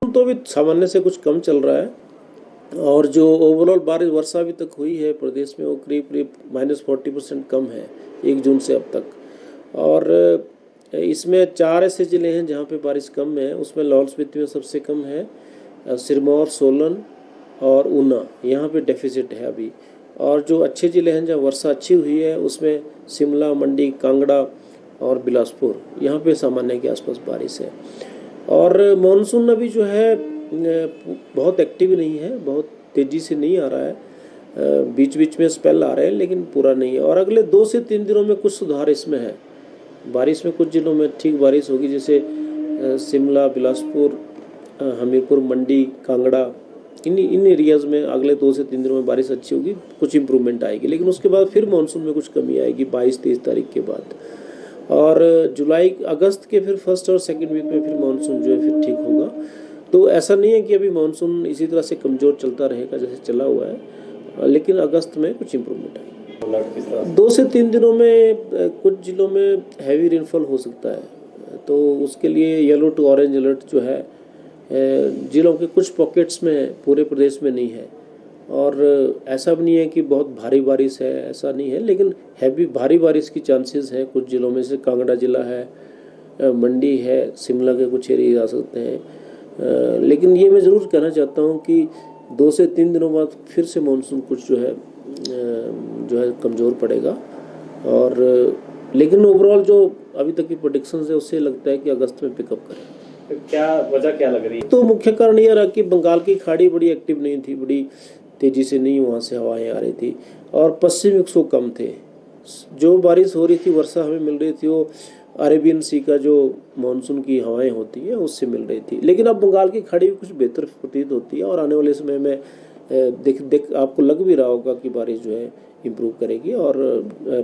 तो भी सामान्य से कुछ कम चल रहा है और जो ओवरऑल बारिश वर्षा अभी तक हुई है प्रदेश में वो करीब करीब -40% कम है 1 जून से अब तक। और इसमें 4 ऐसे ज़िले हैं जहाँ पे बारिश कम है। उसमें लाहौल स्पीति में सबसे कम है, सिरमौर, सोलन और ऊना, यहाँ पे डेफिसिट है अभी। और जो अच्छे ज़िले हैं जहाँ वर्षा अच्छी हुई है उसमें शिमला, मंडी, कांगड़ा और बिलासपुर, यहाँ पे सामान्य के आसपास बारिश है। और मानसून अभी जो है बहुत एक्टिव नहीं है, बहुत तेज़ी से नहीं आ रहा है, बीच बीच में स्पेल आ रहे हैं लेकिन पूरा नहीं है। और अगले 2 से 3 दिनों में कुछ सुधार इसमें है। बारिश में कुछ जिलों में ठीक बारिश होगी, जैसे शिमला, बिलासपुर, हमीरपुर, मंडी, कांगड़ा, इन एरियाज़ में अगले 2 से 3 दिनों में बारिश अच्छी होगी, कुछ इम्प्रूवमेंट आएगी। लेकिन उसके बाद फिर मानसून में कुछ कमी आएगी 22-23 तारीख के बाद। और जुलाई अगस्त के फिर फर्स्ट और सेकंड वीक में फिर मानसून जो है फिर ठीक होगा। तो ऐसा नहीं है कि अभी मानसून इसी तरह से कमज़ोर चलता रहेगा जैसे चला हुआ है, लेकिन अगस्त में कुछ इम्प्रूवमेंट आएगी। 2 से 3 दिनों में कुछ जिलों में हैवी रेनफॉल हो सकता है, तो उसके लिए येलो टू ऑरेंज अलर्ट जो है जिलों के कुछ पॉकेट्स में, पूरे प्रदेश में नहीं है। और ऐसा भी नहीं है कि बहुत भारी बारिश है, ऐसा नहीं है, लेकिन हैवी भारी बारिश की चांसेस है कुछ ज़िलों में, से कांगड़ा ज़िला है, मंडी है, शिमला के कुछ एरिया आ सकते हैं। लेकिन ये मैं ज़रूर कहना चाहता हूँ कि 2 से 3 दिनों बाद फिर से मानसून कुछ जो है कमज़ोर पड़ेगा। और लेकिन ओवरऑल जो अभी तक की प्रेडिक्शंस है उससे लगता है कि अगस्त में पिकअप करें। क्या वजह क्या लग रही है? तो मुख्य कारण ये रहा कि बंगाल की खाड़ी बड़ी एक्टिव नहीं थी, बड़ी तेज़ी से नहीं वहाँ से हवाएं आ रही थी, और पश्चिम विक्षोभ कम थे। जो बारिश हो रही थी, वर्षा हमें मिल रही थी, वो अरेबियन सी का जो मानसून की हवाएं होती हैं उससे मिल रही थी। लेकिन अब बंगाल की खाड़ी भी कुछ बेहतर प्रतीत होती है, और आने वाले समय में देख आपको लग भी रहा होगा कि बारिश जो है इम्प्रूव करेगी, और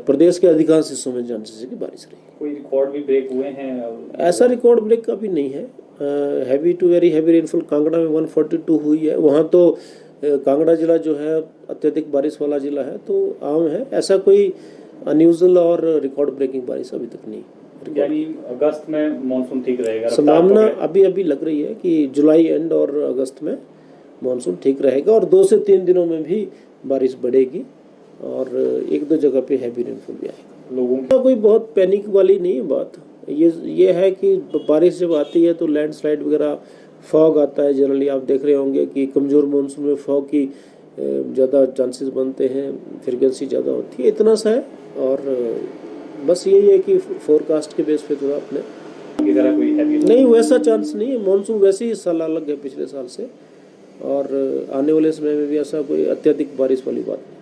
प्रदेश के अधिकांश हिस्सों में चांसेस है कि बारिश रहेगी। कोई रिकॉर्ड भी ब्रेक हुए हैं? ऐसा रिकॉर्ड ब्रेक अभी नहीं है। Heavy to very heavy rainfall Kangra में 142 हुई है। वहाँ तो कांगड़ा जिला जो है अत्यधिक बारिश वाला जिला है, तो आम है, ऐसा कोई अनयूजुअल और रिकॉर्ड ब्रेकिंग बारिश अभी तक नहीं। यानी अगस्त में मानसून ठीक रहेगा? संभावना अभी लग रही है कि जुलाई एंड और अगस्त में मानसून ठीक रहेगा, और 2 से 3 दिनों में भी बारिश बढ़ेगी, और 1-2 जगह पे हैवी रेनफॉल भी आएगा। लोगों का कोई बहुत पैनिक वाली नहीं है बात। ये है कि बारिश जब आती है तो लैंडस्लाइड वगैरह, फॉग आता है, जनरली आप देख रहे होंगे कि कमज़ोर मानसून में फॉग की ज़्यादा चांसेस बनते हैं, फ्रीक्वेंसी ज़्यादा होती है, इतना सा है। और बस यही है कि फोरकास्ट के बेस पे थोड़ा अपने की तरह कोई हैवी नहीं, वैसा चांस नहीं है। मानसून वैसे ही साल अलग है पिछले साल से, और आने वाले समय में भी ऐसा कोई अत्यधिक बारिश वाली बात नहीं।